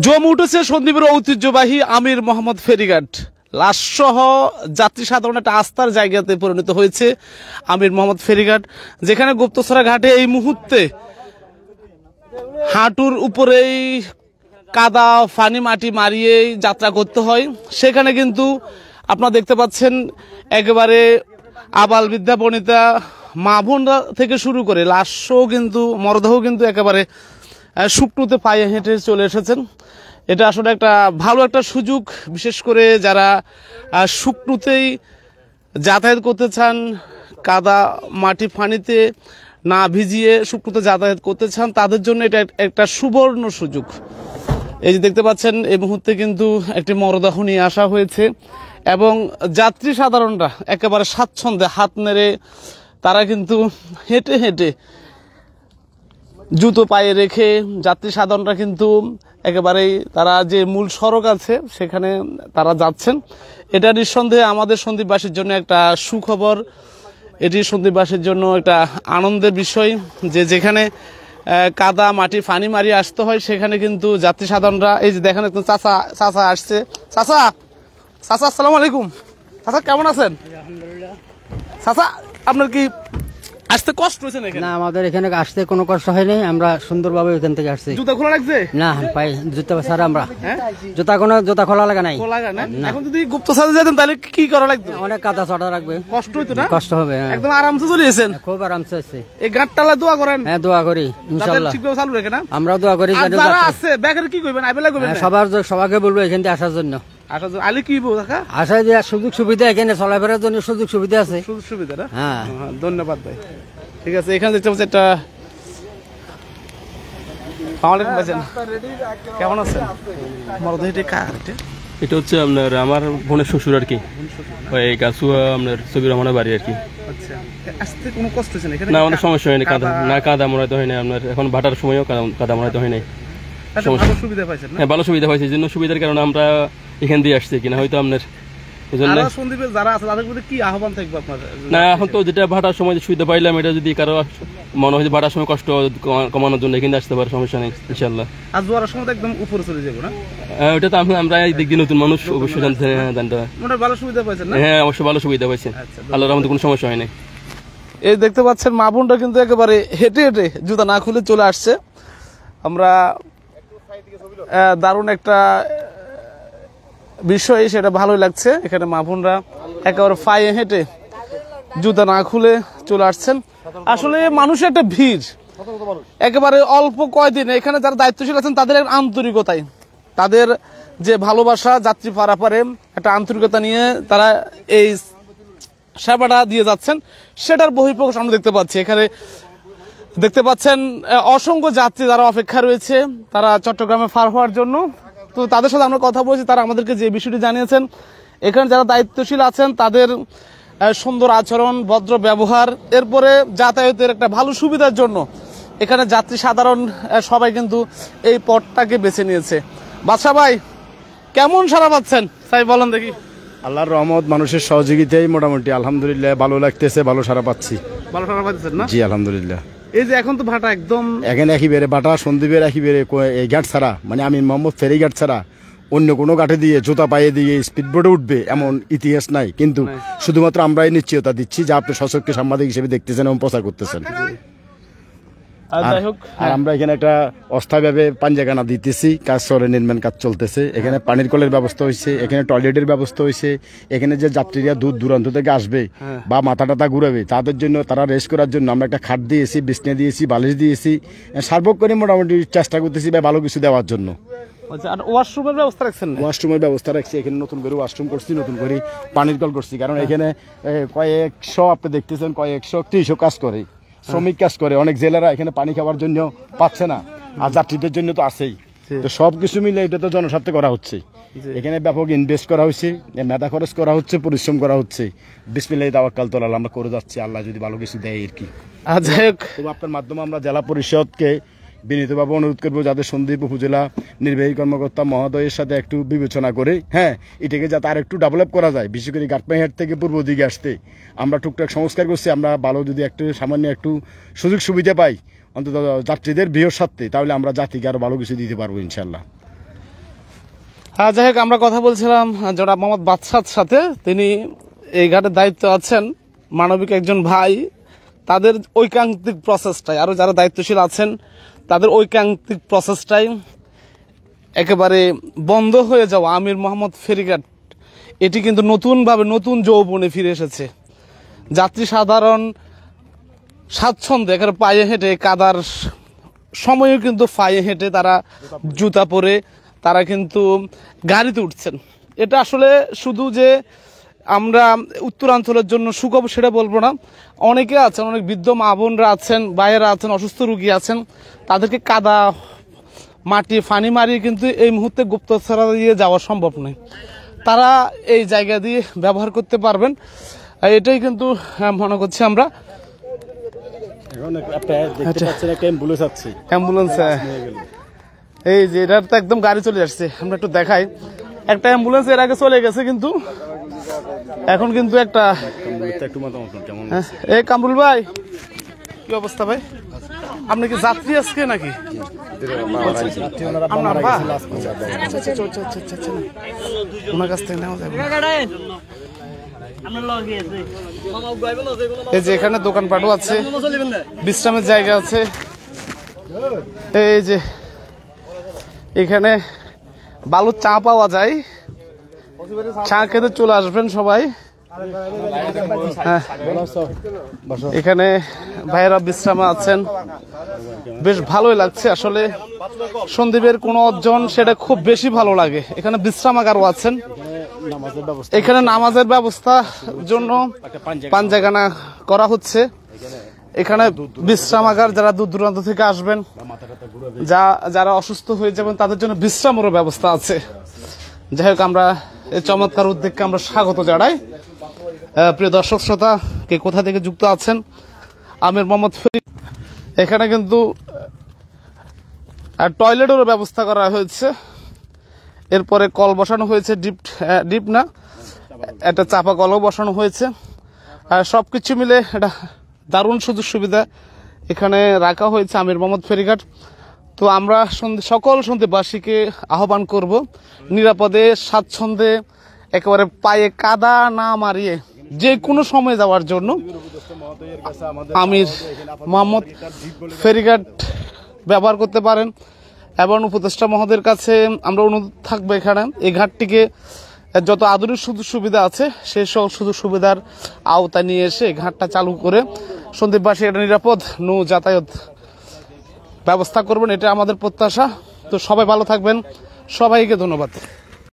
জমে উঠেছে সন্দ্বীপের ঐতিহ্যবাহী আমির মোহাম্মদ ফেরিঘাট। লাশসহ যাত্রী সাধারণ একটা আস্থার জায়গাতে পরিণত হয়েছে আমির মোহাম্মদ ফেরিঘাট, যেখানে গুপ্তছড়া ঘাটে এই মুহূর্তে হাঁটুর উপরেই কাদা ফানি মাটি মারিয়ে যাত্রা করতে হয়। সেখানে কিন্তু আপনারা দেখতে পাচ্ছেন একেবারে আবাল বৃদ্ধা বনিতা মা বোনরা থেকে শুরু করে লাশও কিন্তু মরদেহ কিন্তু একেবারে শুকনোতে পায়ে হেঁটে চলে এসেছেন। এটা আসলে একটা ভালো একটা সুযোগ, বিশেষ করে যারা শুকনোতেই যাতায়াত করতে চান, কাদা মাটি ফানিতে না ভিজিয়ে শুকনোতে যাতায়াত করতে চান, তাদের জন্য এটা একটা সুবর্ণ সুযোগ। এই যে দেখতে পাচ্ছেন এই মুহূর্তে কিন্তু একটি মরদেহ নিয়ে আসা হয়েছে এবং যাত্রী সাধারণরা একেবারে স্বাচ্ছন্দ্যে হাত নেড়ে তারা কিন্তু হেঁটে হেঁটে জুতো পায়ে রেখে যাত্রী সাধারণরা কিন্তু একেবারেই তারা যে মূল সড়ক আছে সেখানে তারা যাচ্ছেন। এটা নিঃসন্দেহে আমাদের সন্দ্বীপবাসীর জন্য একটা সুখবর, এটি সন্দ্বীপবাসীর জন্য একটা আনন্দের বিষয় যে যেখানে কাদা মাটি ফানি মারিয়ে আসতে হয় সেখানে কিন্তু যাত্রী সাধারণরা, এই যে দেখেন একদম চাচা আসছে। চাচা আসসালামু আলাইকুম। চাচা কেমন আছেন? চাচা আপনার কি আসতে কষ্ট হয়েছে নাকি? না, আমাদের এখানে আসতে কোনো কষ্ট হয়নি, আমরা সুন্দরভাবে এখান থেকে আসছি। জুতা খোলা লাগছে? না, পাই জুতা ছাড়া আমরা জুতা খোলা লাগা নাই। এখন যদি গুপ্ত সাজে যেতেন তাহলে কি করা লাগবে? অনেক কাদা চড়া রাখবে, কষ্ট হইতো না? কষ্ট হবে। একদম আরামসে চলে এসেছেন? খুব আরামসে আছে। এই গাঁটটালা দোয়া করেন? হ্যাঁ, দোয়া করি ইনশাআল্লাহ ঠিকভাবে চালু রাখে না? আমরাও দোয়া করি। যারা আছে ব্যাগের কি কইবেন? আইবেলা কইবেন? সবাইকে বলবো এখান থেকে আসার জন্য। আলি কি বউ দেখা আসা যে সুযোগ সুবিধা এখানে চলাফেরার জন্য সুযোগ সুবিধা আছে। সুযোগ সুবিধা না? হ্যাঁ, ধন্যবাদ ভাই। ঠিক আছে, এখানে দেখতে পাচ্ছি একটা। কেমন আছেন? এটা হচ্ছে আপনার আমার বোনের শ্বশুর আর কি, ওই গাছুয়া আপনার ছবির রহমানের বাড়ি আর কি। না, আমাদের সমস্যা হয়নি, কাদা মরাইতে হয় না আপনার। এখন ভাটার সময়ও কাদা মরাইতে হয় নাই। হ্যাঁ, ভালো সুবিধা পাইছে। এই জন্য সুবিধার কারণে আমরা এখান দিয়ে আসছি কিনা হয়তো আপনার না। এখন তো যেটা ভাটার সময় সুবিধা পাইলাম, এটা যদি কারো মনে হয় ভাটার সময় কষ্ট কমানোর জন্য এখানে আসতে পারে, সমস্যা নেই ইনশাল্লাহ। একদম উপরে চলে যাবো না? ওটা তো আমরা এই দিক দিয়ে নতুন মানুষ অবশ্যই জানতে। হ্যাঁ, অবশ্যই ভালো সুবিধা পাইছে, আল্লাহর রহমতে কোনো সমস্যা হয় নাই। এই দেখতে পাচ্ছেন মা বোনটা কিন্তু একেবারে হেঁটে হেঁটে জুতা না খুলে চলে আসছে। আমরা দারুণ একটা বিষয়, সেটা ভালোই লাগছে। এখানে মা বোনরা একেবারে পায়ে হেঁটে জুতা না খুলে চলে আসছেন। আসলে মানুষের একটা ভিড়, একেবারে অল্প কয়দিন এখানে যারা দায়িত্বশীল আছেন তাদের আন্তরিকতায়, তাদের যে ভালোবাসা যাত্রী পারাপারে একটা আন্তরিকতা নিয়ে তারা এই সেবাটা দিয়ে যাচ্ছেন, সেটার বহিঃপ্রকাশ আমরা দেখতে পাচ্ছি। এখানে দেখতে পাচ্ছেন অসংখ্য যাত্রী যারা অপেক্ষা রয়েছে তারা চট্টগ্রামে পার হওয়ার জন্য। তো তাদের সাথে আমরা কথা বলছি, তারা আমাদেরকে যে বিষয়টি জানিয়েছেন, এখানে যারা দায়িত্বশীল আছেন তাদের সুন্দর আচরণ, ভদ্র ব্যবহার, এরপরে যাতায়াতের একটা ভালো সুবিধার জন্য এখানে যাত্রী সাধারণ সবাই কিন্তু এই পথটাকে বেছে নিয়েছে। বাদশা ভাই কেমন সারা পাচ্ছেন? তাই বলেন দেখি। আল্লাহর রহমত, মানুষের সহযোগিতাই মোটামুটি আলহামদুলিল্লাহ ভালো লাগতেছে, ভালো সারা পাচ্ছি। ভালো সারা পাচ্ছেন না? জি আলহামদুলিল্লাহ। এই যে এখন তো ভাটা একদম এখানে একেবারে ভাটা সন্দ্বীপের একেবারে এই ঘাট ছাড়া, মানে আমির মোহাম্মদ ফেরিঘাট ছাড়া অন্য কোনো ঘাটে দিয়ে জুতা পায়ে দিয়ে স্পিডবোটে উঠবে এমন ইতিহাস নাই। কিন্তু শুধুমাত্র আমরাই নিশ্চয়তা দিচ্ছি যে আপনি সশস্ত্র সাংবাদিক হিসেবে দেখতেছেন এবং প্রচার করতেছেন। আর আমরা এখানে একটা অস্থায়ীভাবে পাঞ্জাখানা দিতেছি, কাজ চলে, নির্মাণ কাজ চলতেছে। এখানে পানির কলের ব্যবস্থা হয়েছে, এখানে টয়লেটের ব্যবস্থা হয়েছে। এখানে যে যাত্রীরা দূর দূরান্ত থেকে আসবে বা মাথা টাথা ঘুরাবে তাদের জন্য, তারা রেস্ট করার জন্য আমরা একটা খাট দিয়েছি, বিছনা দিয়েছি, বালিশ দিয়েছি। সার্বক্ষণিক মোটামুটি চেষ্টা করতেছি বা ভালো কিছু দেওয়ার জন্য। ওয়াশরুমের ব্যবস্থা রাখছেন? ওয়াশরুমের ব্যবস্থা রাখছি, এখানে নতুন করে ওয়াশরুম করছি, নতুন করে পানির কল করছি। কারণ এখানে কয়েকশো, আপনি দেখতেছেন কয়েকশো 300 কাজ করে, শ্রমিক কাজ করে। অনেক জেলেরা এখানে পানি খাওয়ার জন্য পাচ্ছে না, আর যাত্রীদের জন্য তো আছেই। তো সবকিছু মিলে এটা তো জনস্বার্থে করা হচ্ছে। এখানে ব্যাপক ইনভেস্ট করা হচ্ছে, মেধা খরচ করা হচ্ছে, পরিশ্রম করা হচ্ছে। বিসমিল্লাহি তাওয়াক্কাল তোলাল, আমরা করে যাচ্ছি, আল্লাহ যদি ভালো কিছু দেয় আর কি। যাই হোক, আপনার মাধ্যমে আমরা জেলা পরিষদকে বিনীতভাবে অনুরোধ করবো যাতে সন্দ্বীপ উপজেলা নির্বাহী কর্মকর্তা মহোদয়ের সাথে একটু বিবেচনা করে, হ্যাঁ, এটাকে যাতে আর একটু ডেভেলপ করা যায়। বিশেষ করে গাটমাইহাট থেকে পূর্ব দিকে আসতে আমরা টুকটাক সংস্কার করছি। আমরা ভালো যদি একটু সামান্য একটু সুযোগ সুবিধা পাই, অন্তত যাত্রীদের বৃহৎ স্বার্থে, তাহলে আমরা জাতিকে আরো ভালো কিছু দিতে পারবো ইনশাল্লাহ। হ্যাঁ, যাই হোক, আমরা কথা বলছিলাম জনাব মোহাম্মদ বাদশার সাথে। তিনি এই ঘাটের দায়িত্ব আছেন, মানবিক একজন ভাই। তাদের ঐকান্তিক প্রসেসটাই, আরো যারা দায়িত্বশীল আছেন তাদের ঐকান্তিক প্রসেসটাই একেবারে বন্ধ হয়ে যাওয়া আমির মোহাম্মদ ফেরিঘাট, এটি কিন্তু নতুনভাবে নতুন যৌবনে ফিরে এসেছে। যাত্রী সাধারণ স্বাচ্ছন্দ্যে এখানে পায়ে হেঁটে, কাদার সময়ও কিন্তু পায়ে হেঁটে তারা জুতা পরে তারা কিন্তু গাড়িতে উঠছেন। এটা আসলে শুধু যে আমরা উত্তরাঞ্চলের জন্য সুখবর সেটা বলবো না, অনেকে আছেন, অনেক বৃদ্ধ মা বোনরা আছেন, ভাইয়েরা আছেন, অসুস্থ রুগী আছেন, তাদেরকে কাদা মাটি ফানি মারিয়ে কিন্তু এই মুহূর্তে গুপ্তছড়া দিয়ে যাওয়া সম্ভব নয়। তারা এই জায়গা দিয়ে ব্যবহার করতে পারবেন, এটাই কিন্তু মনে করছি আমরা। অ্যাম্বুলেন্স, এই যে এটার তো একদম গাড়ি চলে আসছে, আমরা একটু দেখাই। একটা অ্যাম্বুলেন্স এর আগে চলে গেছে, কিন্তু এখন কিন্তু একটা। এই কামরুল ভাই, কি অবস্থা ভাই? আপনি কি যাত্রী আজকে নাকি? ওনার কাছ থেকে নেওয়া যাবে। এই যে এখানে দোকানপাটও আছে, বিশ্রামের জায়গা আছে। এই যে এখানে বালুর চা পাওয়া যায়, চা খেতে চলে আসবেন সবাই। এখানে ভাইয়েরা বিশ্রামে আছেন, বেশ ভালোই লাগছে আসলে। সন্দীপের কোন অর্জন সেটা খুব বেশি ভালো লাগে। এখানে বিশ্রামাগারও আছেন, এখানে নামাজের ব্যবস্থার জন্য পাঞ্জাখানা করা হচ্ছে। এখানে বিশ্রামাগার, যারা দূর দূরান্ত থেকে আসবেন, যারা অসুস্থ হয়ে যাবেন তাদের জন্য বিশ্রামেরও ব্যবস্থা আছে। যাই হোক, আমরা এই চমৎকার উদ্যোগকে আমরা স্বাগত জানাই। প্রিয় দর্শক শ্রোতা, কে কোথা থেকে যুক্ত আছেন, আমির মোহাম্মদ ফেরি। এখানে কিন্তু টয়লেটেরও ব্যবস্থা করা হয়েছে। এরপরে কল বসানো হয়েছে, ডিপ না, একটা চাপা কলও বসানো হয়েছে। আর সবকিছু মিলে এটা দারুণ সুযোগ সুবিধা এখানে রাখা হয়েছে আমির মোহাম্মদ ফেরিঘাট। তো আমরা সকল সন্দেহবাসীকে আহ্বান করব, নিরাপদে স্বাচ্ছন্দ্যে একেবারে পায়ে কাদা না মারিয়ে যে কোনো সময় যাওয়ার জন্য আমির মোহাম্মদ ফেরিঘাট ব্যবহার করতে পারেন। এবং উপদেষ্টা মহোদয়ের কাছে আমরা অনুরোধ থাকবো, এখানে এই ঘাটটিকে যত আধুনিক সুযোগ সুবিধা আছে সেই সব সুযোগ সুবিধার আওতা নিয়ে এসে ঘাটটা চালু করে সন্দ্বীপবাসী একটা নিরাপদ নৌ যাতায়াত ব্যবস্থা করবেন, এটা আমাদের প্রত্যাশা। তো সবাই ভালো থাকবেন, সবাইকে ধন্যবাদ।